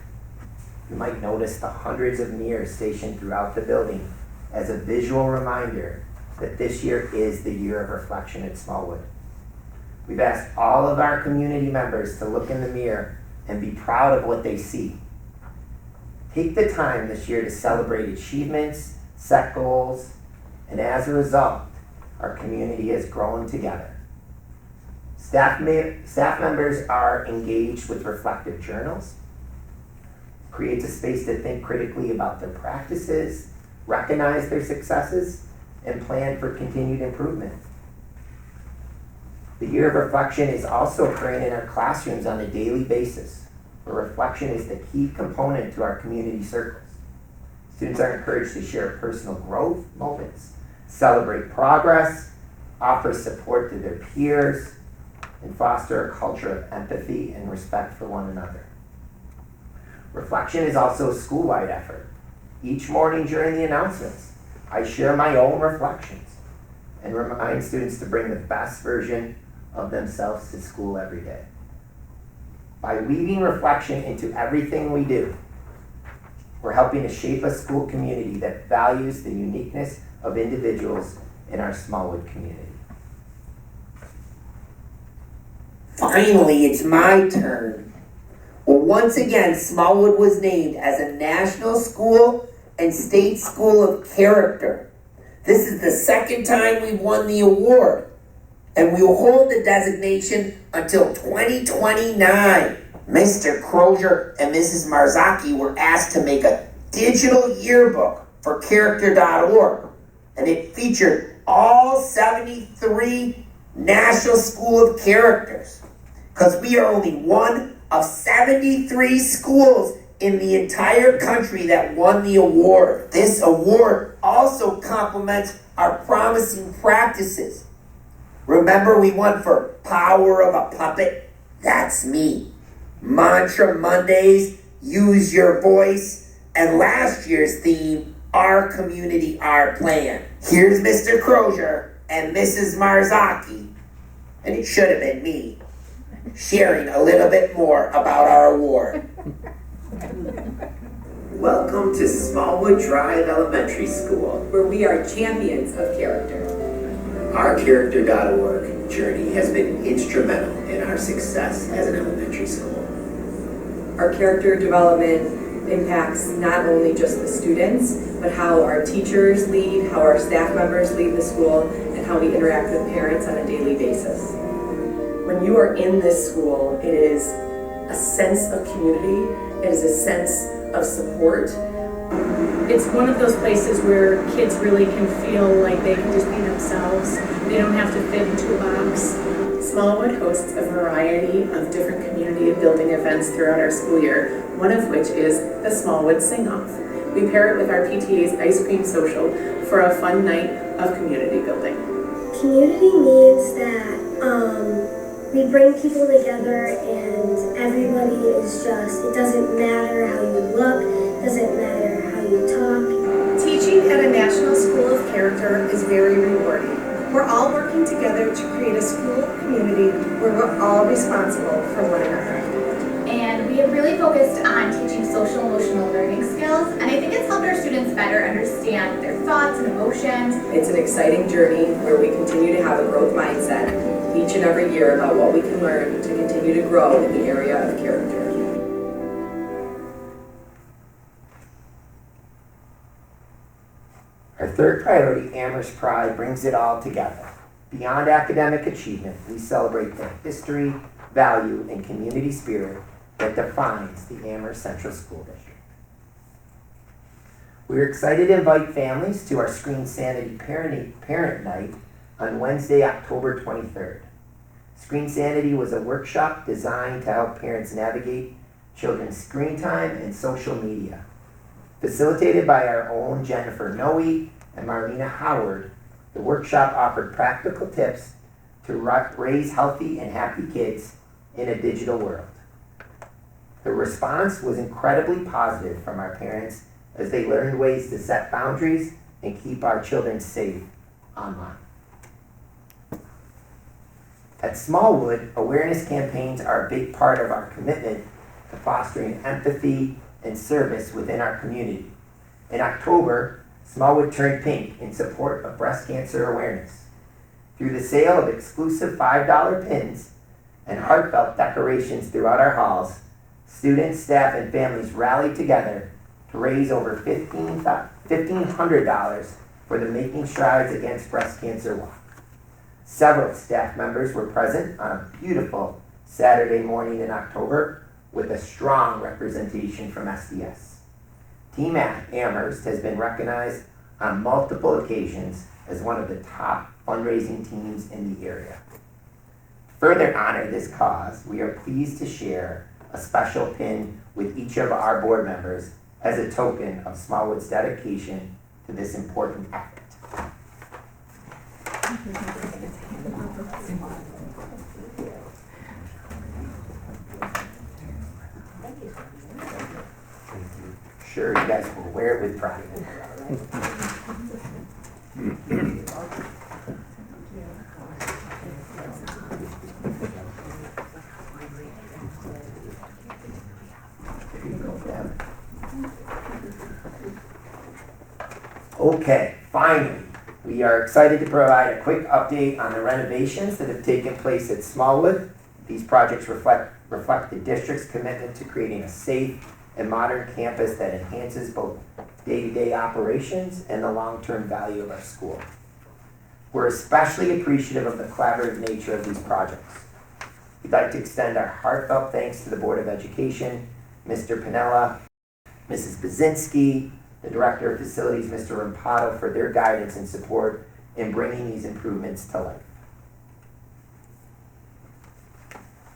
You might notice the hundreds of mirrors stationed throughout the building as a visual reminder that this year is the year of reflection at Smallwood. We've asked all of our community members to look in the mirror and be proud of what they see. Take the time this year to celebrate achievements, set goals, and as a result, our community has grown together. Staff members are engaged with reflective journals, creates a space to think critically about their practices, recognize their successes, and plan for continued improvement. The year of reflection is also occurring in our classrooms on a daily basis, where reflection is the key component to our community circles. Students are encouraged to share personal growth moments, celebrate progress, offer support to their peers, and foster a culture of empathy and respect for one another. Reflection is also a school-wide effort. Each morning during the announcements, I share my own reflections and remind students to bring the best version of themselves to school every day. By weaving reflection into everything we do, we're helping to shape a school community that values the uniqueness of individuals in our Smallwood community. Finally, it's my turn. Well, once again, Smallwood was named as a National School and State School of Character. This is the second time we've won the award, and we will hold the designation until 2029. Mr. Crozier and Mrs. Marzocchi were asked to make a digital yearbook for character.org, and it featured all 73 National School of Characters, because we are only one of 73 schools in the entire country that won the award. This award also complements our promising practices. Remember, we won for Power of a Puppet? That's me. Mantra Mondays, Use Your Voice, and last year's theme, Our Community, Our Plan. Here's Mr. Crozier and Mrs. Marzocchi, and it should have been me, sharing a little bit more about our award. Welcome to Smallwood Drive Elementary School, where we are champions of character. Our Character.org journey has been instrumental in our success as an elementary school. Our character development impacts not only just the students, but how our teachers lead, how our staff members lead the school, and how we interact with parents on a daily basis. When you are in this school, it is a sense of community, it is a sense of support. It's one of those places where kids really can feel like they can just be themselves. They don't have to fit into a box. Smallwood hosts a variety of different community building events throughout our school year, one of which is the Smallwood Sing-Off. We pair it with our PTA's ice cream social for a fun night of community building. Community means that we bring people together and everybody is just, it doesn't matter how you look, it doesn't matter how you talk. Teaching at a National School of Character is very rewarding. We're all working together to create a school community where we're all responsible for one another. And we have really focused on teaching social emotional learning skills, and I think it's helped our students better understand their thoughts and emotions. It's an exciting journey where we continue to have a growth mindset each and every year about what we can learn to continue to grow in the area of character. Our third priority, Amherst Pride, brings it all together. Beyond academic achievement, we celebrate the history, value, and community spirit that defines the Amherst Central School District. We're excited to invite families to our Screen Sanity Parent Night on Wednesday, October 23rd. Screen Sanity was a workshop designed to help parents navigate children's screen time and social media. Facilitated by our own Jennifer Noe and Marlena Howard, the workshop offered practical tips to raise healthy and happy kids in a digital world. The response was incredibly positive from our parents as they learned ways to set boundaries and keep our children safe online. At Smallwood, awareness campaigns are a big part of our commitment to fostering empathy and service within our community. In October, Smallwood turned pink in support of breast cancer awareness. Through the sale of exclusive $5 pins and heartfelt decorations throughout our halls, students, staff, and families rallied together to raise over $1,500 for the Making Strides Against Breast Cancer Walk. Several staff members were present on a beautiful Saturday morning in October with a strong representation from SDS. Team Amherst has been recognized on multiple occasions as one of the top fundraising teams in the area. To further honor this cause, we are pleased to share a special pin with each of our board members as a token of Smallwood's dedication to this important effort. Sure, you guys will wear it with pride. Okay, finally, we are excited to provide a quick update on the renovations that have taken place at Smallwood. These projects reflect the district's commitment to creating a safe and modern campus that enhances both day-to-day operations and the long-term value of our school. We're especially appreciative of the collaborative nature of these projects. We'd like to extend our heartfelt thanks to the Board of Education, Mr. Pinella, Mrs. Bazinski, the Director of Facilities, Mr. Rampato, for their guidance and support in bringing these improvements to life.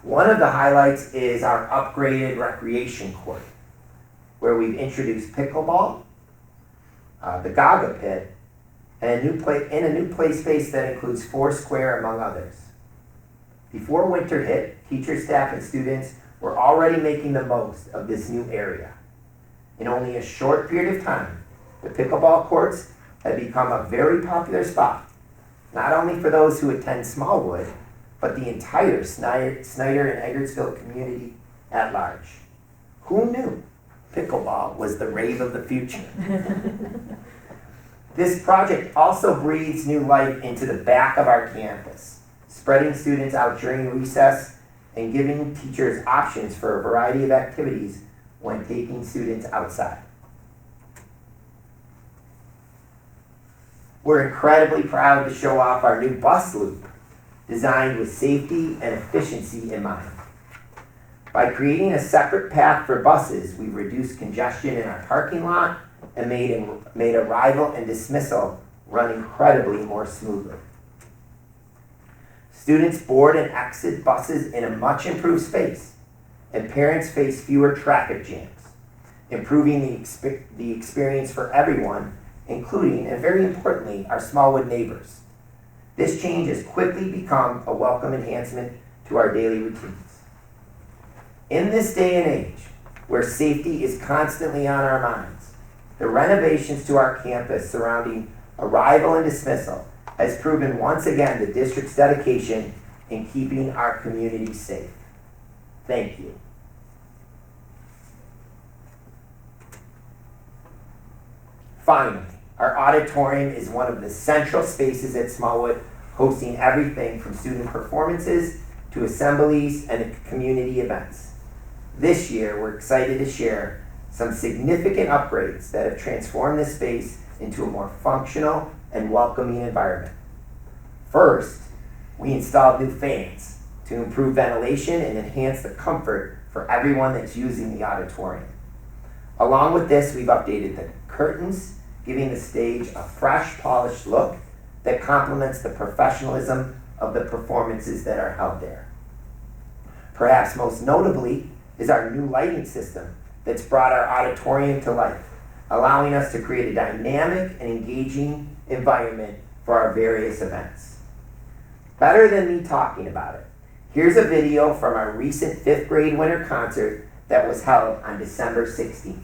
One of the highlights is our upgraded recreation court, where we've introduced pickleball, the Gaga pit, and a new play space that includes Foursquare, among others. Before winter hit, teachers, staff, and students were already making the most of this new area. In only a short period of time, the pickleball courts have become a very popular spot, not only for those who attend Smallwood, but the entire Snyder and Eggertsville community at large. Who knew pickleball was the rave of the future? This project also breathes new life into the back of our campus, spreading students out during recess and giving teachers options for a variety of activities when taking students outside. We're incredibly proud to show off our new bus loop, designed with safety and efficiency in mind. By creating a separate path for buses, we've reduced congestion in our parking lot and made arrival and dismissal run incredibly more smoothly. Students board and exit buses in a much improved space, and parents face fewer traffic jams, improving the experience for everyone, including, and very importantly, our Smallwood neighbors. This change has quickly become a welcome enhancement to our daily routines. In this day and age, where safety is constantly on our minds, the renovations to our campus surrounding arrival and dismissal has proven once again the district's dedication in keeping our community safe. Thank you. Finally, our auditorium is one of the central spaces at Smallwood, hosting everything from student performances to assemblies and community events. This year, we're excited to share some significant upgrades that have transformed this space into a more functional and welcoming environment. First, we installed new fans to improve ventilation and enhance the comfort for everyone that's using the auditorium. Along with this, we've updated the curtains, giving the stage a fresh, polished look that complements the professionalism of the performances that are held there. Perhaps most notably is our new lighting system that's brought our auditorium to life, allowing us to create a dynamic and engaging environment for our various events. Better than me talking about it, here's a video from our recent 5th grade winter concert that was held on December 16th.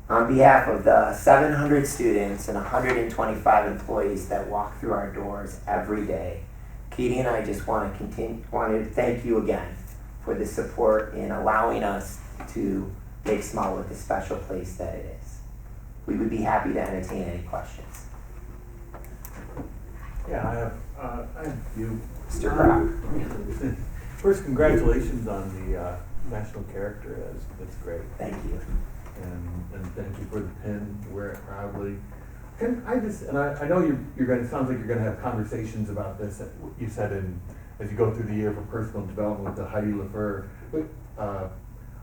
On behalf of the 700 students and 125 employees that walk through our doors every day, Katie and I just want to thank you again for the support in allowing us to make Smallwood the special place that it is. We would be happy to entertain any questions. Yeah, I have you. Mr. Crock. First, congratulations on the National Character. That's great. Thank you. And thank you for the pin. Wear it proudly. I know you're going to, sounds like you're going to have conversations about this, you said, as you go through the year for personal development with Heidi LaFleur. But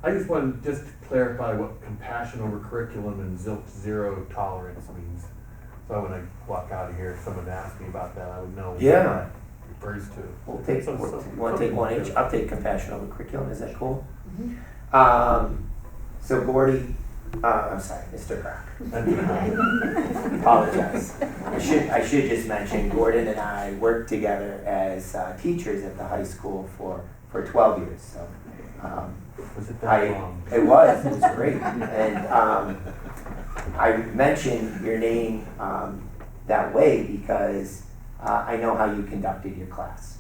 I just want to clarify what compassion over curriculum and Zilch zero tolerance means. So when I walk out of here, if someone asks me about that, I would know what it refers to. We'll take, you want to take one each? I'll take compassion over curriculum. Is that cool? Mm-hmm. So Gordy, I'm sorry, Mr. Crock. Apologize. I should just mention Gordon and I worked together as teachers at the high school for 12 years. So was it that long? It was great. And I mentioned your name that way because I know how you conducted your class.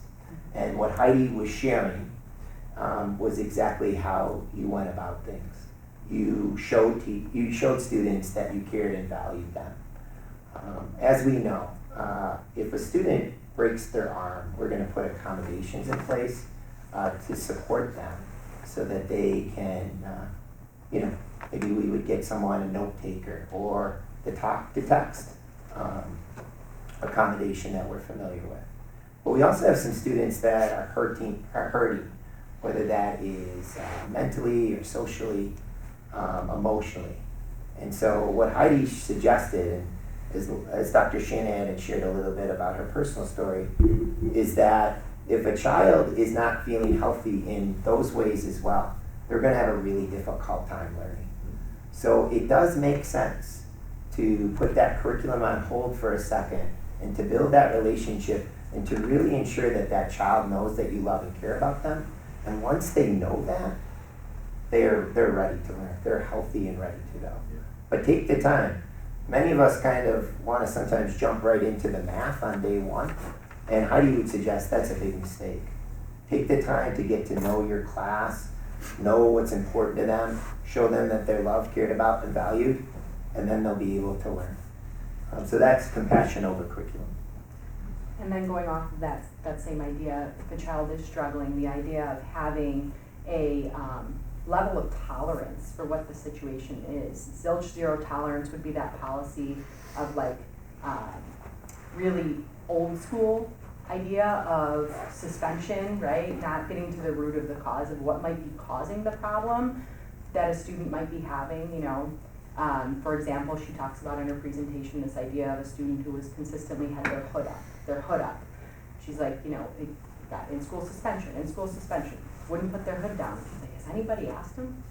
And what Heidi was sharing was exactly how you went about things. You showed students that you cared and valued them. As we know, if a student breaks their arm, we're going to put accommodations in place to support them so that they can, maybe we would get someone a note taker or the talk to text accommodation that we're familiar with. But we also have some students that are hurting, whether that is mentally or socially, emotionally. And so what Heidi suggested, as Dr. Shanahan had shared a little bit about her personal story, is that if a child is not feeling healthy in those ways as well, they're going to have a really difficult time learning. So it does make sense to put that curriculum on hold for a second and to build that relationship and to really ensure that that child knows that you love and care about them. And once they know that, they're ready to learn. They're healthy and ready to go. Yeah. But take the time. Many of us kind of want to sometimes jump right into the math on day one. And Heidi would suggest that's a big mistake. Take the time to get to know your class, know what's important to them, show them that they're loved, cared about, and valued, and then they'll be able to learn. So that's compassion over curriculum. And then going off of that same idea, if the child is struggling, the idea of having a level of tolerance for what the situation is. Zilch zero tolerance would be that policy of really old school idea of suspension, right? Not getting to the root of the cause of what might be causing the problem that a student might be having, For example, she talks about in her presentation this idea of a student who was consistently had their hood up. She's like, it got in school suspension, wouldn't put their hood down. She's like, has anybody asked them,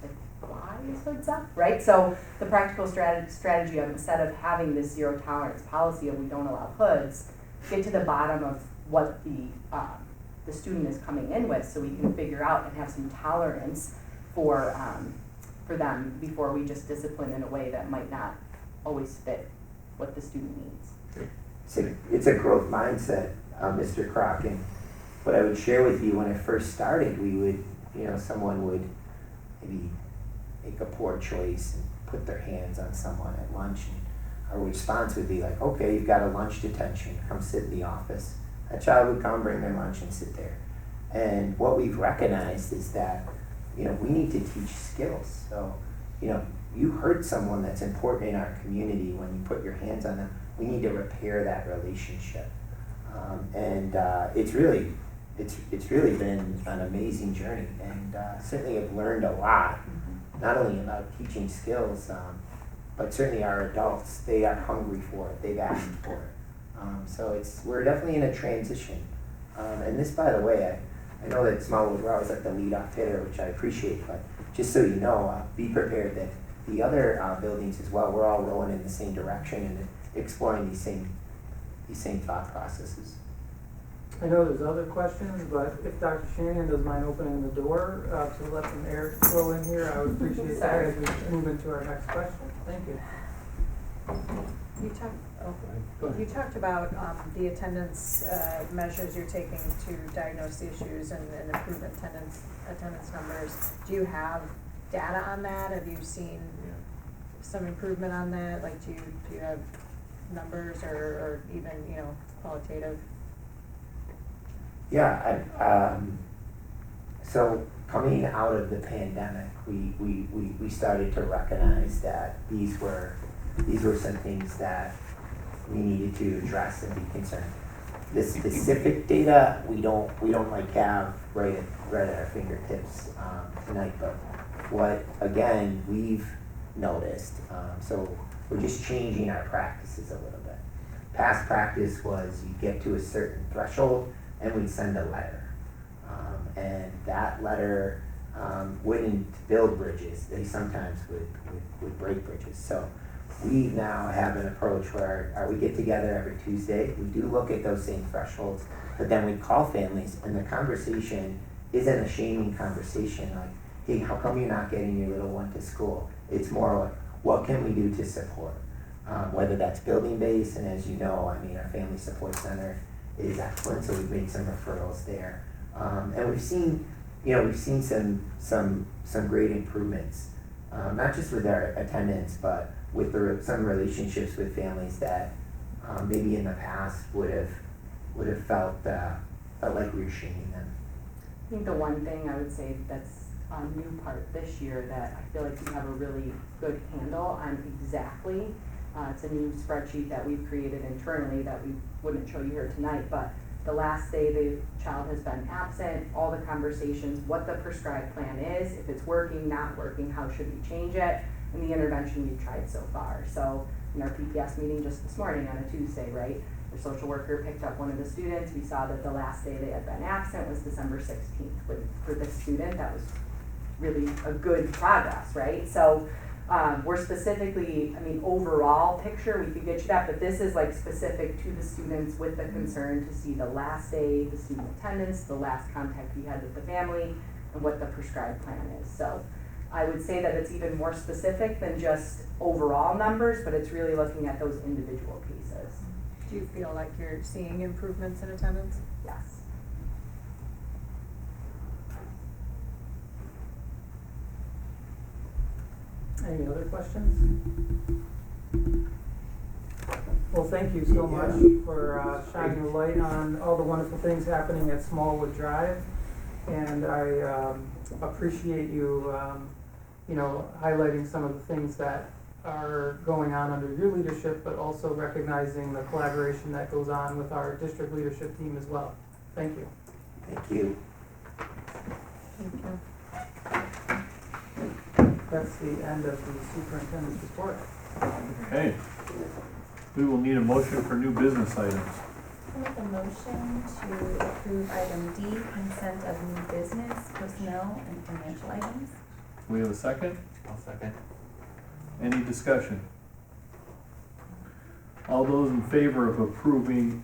why is hoods up, right? So the practical strategy of, instead of having this zero tolerance policy of we don't allow hoods, get to the bottom of what the student is coming in with so we can figure out and have some tolerance for them before we just discipline in a way that might not always fit what the student needs. It's a growth mindset, Mr. Crock, and what I would share with you when I first started, we would, someone would maybe make a poor choice and put their hands on someone at lunch, and our response would be like, okay, you've got a lunch detention, come sit in the office. That child would come, bring their lunch, and sit there. And what we've recognized is that, we need to teach skills. So, you hurt someone that's important in our community when you put your hands on them. We need to repair that relationship. It's really been an amazing journey, and certainly have learned a lot, not only about teaching skills, but certainly our adults, they are hungry for it, they've asked for it. So we're definitely in a transition. And this, by the way, I know that Smallwood Row is at the lead-off hitter, which I appreciate, but just so you know, be prepared that the other buildings as well, we're all rowing in the same direction and exploring these same thought processes. I know there's other questions, but if Dr. Shanahan doesn't mind opening the door to let some air flow in here, I would appreciate that as we move into our next question. Thank you. You talked about the attendance measures you're taking to diagnose the issues and improve attendance numbers. Do you have data on that? Have you seen some improvement on that? Like, do you have numbers or even qualitative? Yeah, so coming out of the pandemic, we started to recognize that these were some things that we needed to address and be concerned. The specific data we don't have right at our fingertips tonight, but what again we've noticed, so we're just changing our practices a little bit. Past practice was you get to a certain threshold and we'd send a letter, and that letter wouldn't build bridges. They sometimes would break bridges. So we now have an approach where we get together every Tuesday. We do look at those same thresholds, but then we call families, and the conversation isn't a shaming conversation like, hey, how come you're not getting your little one to school? It's more like, what can we do to support? Whether that's building based, and as you know, I mean, our family support center is excellent, so we've made some referrals there, and we've seen some great improvements, not just with our attendance, but with some relationships with families that maybe in the past would have felt like we were shaming them. I think the one thing I would say that's a new part this year that I feel like we have a really good handle on exactly. It's a new spreadsheet that we've created internally that we wouldn't show you here tonight, but the last day the child has been absent, all the conversations, what the prescribed plan is, if it's working, not working, how should we change it, and the intervention we've tried so far. So in our PPS meeting just this morning on a Tuesday, right, the social worker picked up one of the students. We saw that the last day they had been absent was December 16th. For this student, that was really a good progress, right? So we're specifically, I mean, overall picture, we could get you that, but this is like specific to the students with the concern to see the last day, the student attendance, the last contact we had with the family, and what the prescribed plan is. So I would say that it's even more specific than just overall numbers, but it's really looking at those individual pieces. Do you feel like you're seeing improvements in attendance? Yes. Any other questions? Well, thank you so much for shining a light on all the wonderful things happening at Smallwood Drive, and I appreciate you, highlighting some of the things that are going on under your leadership, but also recognizing the collaboration that goes on with our district leadership team as well. Thank you. Thank you. Thank you. That's the end of the superintendent's report. Okay. We will need a motion for new business items. I'll make a motion to approve item D, consent of new business, personnel, and financial items. We have a second? I'll second. Any discussion? All those in favor of approving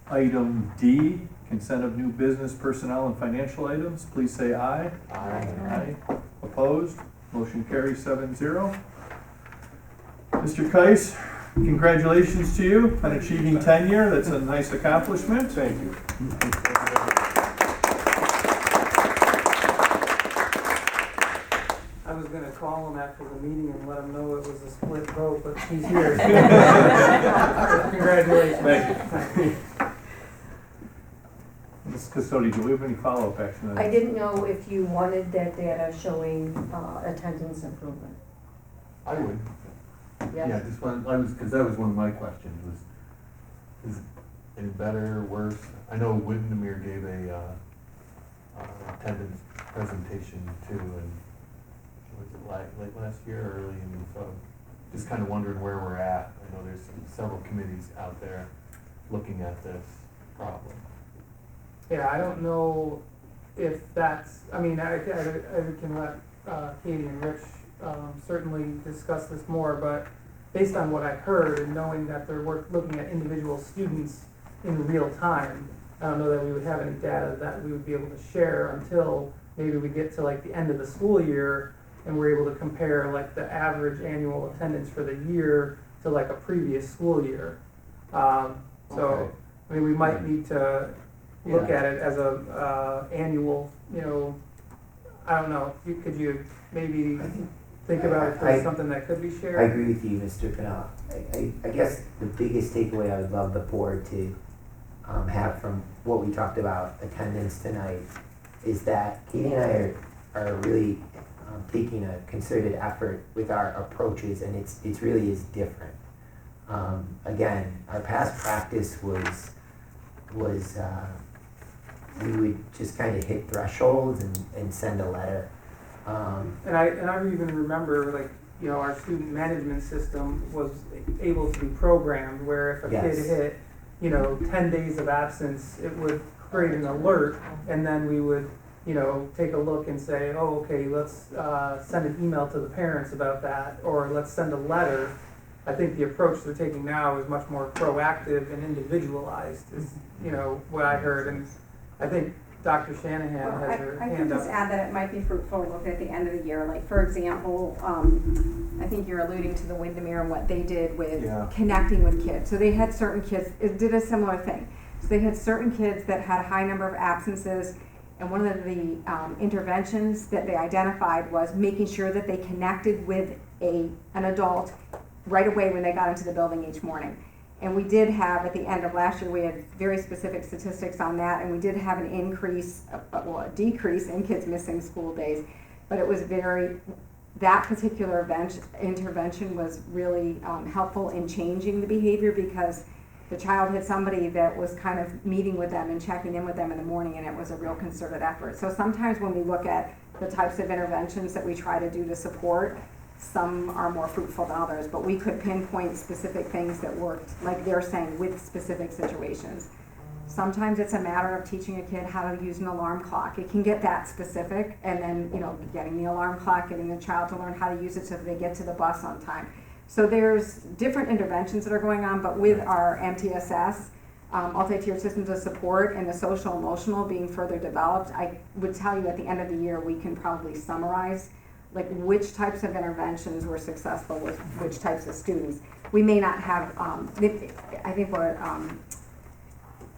item D, consent of new business, personnel, and financial items, please say aye. Aye. Aye. Opposed? Motion carries 7-0. Mr. Keiss, congratulations to you on achieving tenure. That's a nice accomplishment. Thank you. gonna call him after the meeting and let him know it was a split vote, but he's here. Congratulations. Thank you. Ms. Custodi, do we have any follow-up action on this? I didn't know if you wanted that data showing attendance improvement. I would. Yes. Yeah, just one, because that was one of my questions, is it any better or worse? I know Windermere gave a attendance presentation too, and was it late last year or early in the, so just kind of wondering where we're at. I know there's several committees out there looking at this problem. Yeah, I don't know if that's, I mean, I can let Katie and Rich certainly discuss this more, but based on what I've heard and knowing that they're looking at individual students in real time, I don't know that we would have any data that we would be able to share until maybe we get to like the end of the school year and we're able to compare like the average annual attendance for the year to like a previous school year. Okay. I mean, we might need to look Yeah. at it as a annual, you know, I don't know, could you maybe think about if there's something that could be shared? I agree with you, Mr. Pennell. I guess the biggest takeaway I would love the board to have from what we talked about attendance tonight is that Katie and I are really taking a concerted effort with our approaches, and it's really is different. Again, our past practice was we would just kind of hit thresholds and send a letter. And I even remember, like, you know, our student management system was able to be programmed where if a Yes. kid hit, you know, 10 days of absence, it would create an alert, and then we would, you know, take a look and say, oh, okay, let's send an email to the parents about that, or let's send a letter. I think the approach they're taking now is much more proactive and individualized, is, you know, what I heard, and I think Dr. Shanahan has her I hand can up. just add that it might be fruitful to look at the end of the year, like, for example, I think you're alluding to the Windermere and what they did with connecting with kids. So they had certain kids, it did a similar thing. So they had certain kids that had a high number of absences, and one of the interventions that they identified was making sure that they connected with an adult right away when they got into the building each morning. And we did have, at the end of last year, we had very specific statistics on that, and we did have an increase, a decrease in kids missing school days. But it was that particular intervention was really helpful in changing the behavior, because the child had somebody that was kind of meeting with them and checking in with them in the morning, and it was a real concerted effort. So sometimes when we look at the types of interventions that we try to do to support, some are more fruitful than others, but we could pinpoint specific things that worked, like they're saying, with specific situations. Sometimes it's a matter of teaching a kid how to use an alarm clock. It can get that specific, and then, you know, getting the alarm clock, getting the child to learn how to use it so that they get to the bus on time. So there's different interventions that are going on, but with our MTSS, multi-tiered systems of support, and the social emotional being further developed, I would tell you at the end of the year, we can probably summarize like which types of interventions were successful with which types of students. We may not have, I think what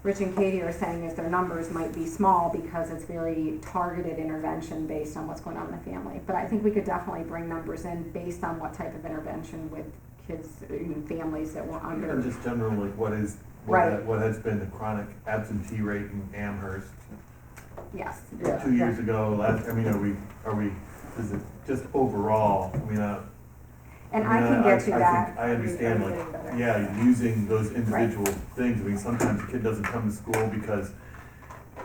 Rich and Katie are saying is their numbers might be small because it's very targeted intervention based on what's going on in the family. But I think we could definitely bring numbers in based on what type of intervention with kids and families that were under. And just generally, what has been the chronic absentee rate in Amherst? Yes. 2 years ago, are we, is it just overall, and I can get to that. I understand, using those individual things. I mean, sometimes a kid doesn't come to school because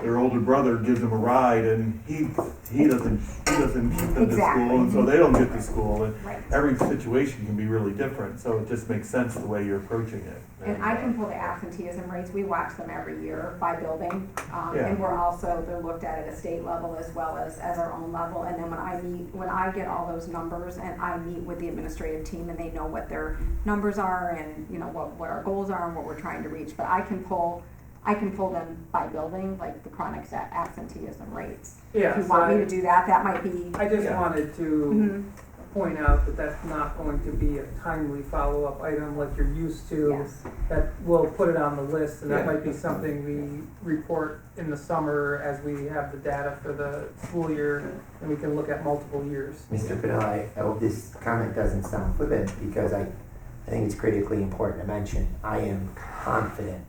their older brother gives them a ride, and he doesn't keep them to school, and so they don't get to school. And every situation can be really different, so it just makes sense the way you're approaching it. And I can pull the absenteeism rates. We watch them every year by building, and they're looked at a state level as well as our own level. And then when I get all those numbers, and I meet with the administrative team, and they know what their numbers are, and you know what our goals are and what we're trying to reach. But I can pull them by building, like the chronic absenteeism rates. Yeah, if you want me to do that, that might be. I just wanted to point out that that's not going to be a timely follow-up item like you're used to. Yes. That we'll put it on the list, and that Yeah. might be something we report in the summer as we have the data for the school year, and we can look at multiple years. Mr. Fennell, I hope this comment doesn't sound flippant, because I think it's critically important to mention. I am confident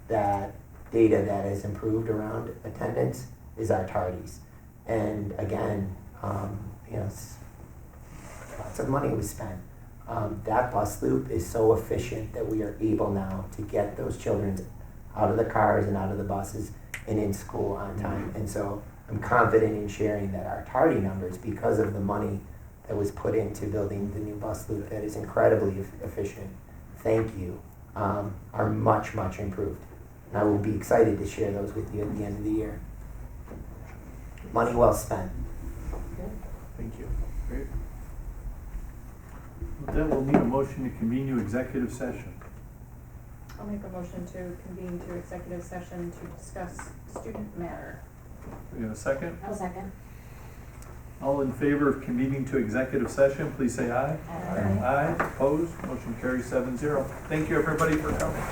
that data that has improved around attendance is our tardies. And again, lots of money was spent. That bus loop is so efficient that we are able now to get those children out of the cars and out of the buses and in school on time. And so I'm confident in sharing that our tardy numbers, because of the money that was put into building the new bus loop that is incredibly efficient, thank you, are much, much improved. And I will be excited to share those with you at the end of the year. Money well spent. Thank you. Great. With that, we'll need a motion to convene to executive session. I'll make a motion to convene to executive session to discuss student matter. We have a second? I'll second. All in favor of convening to executive session, please say aye. Aye. Aye. Opposed? Motion carries 7-0. Thank you, everybody, for coming.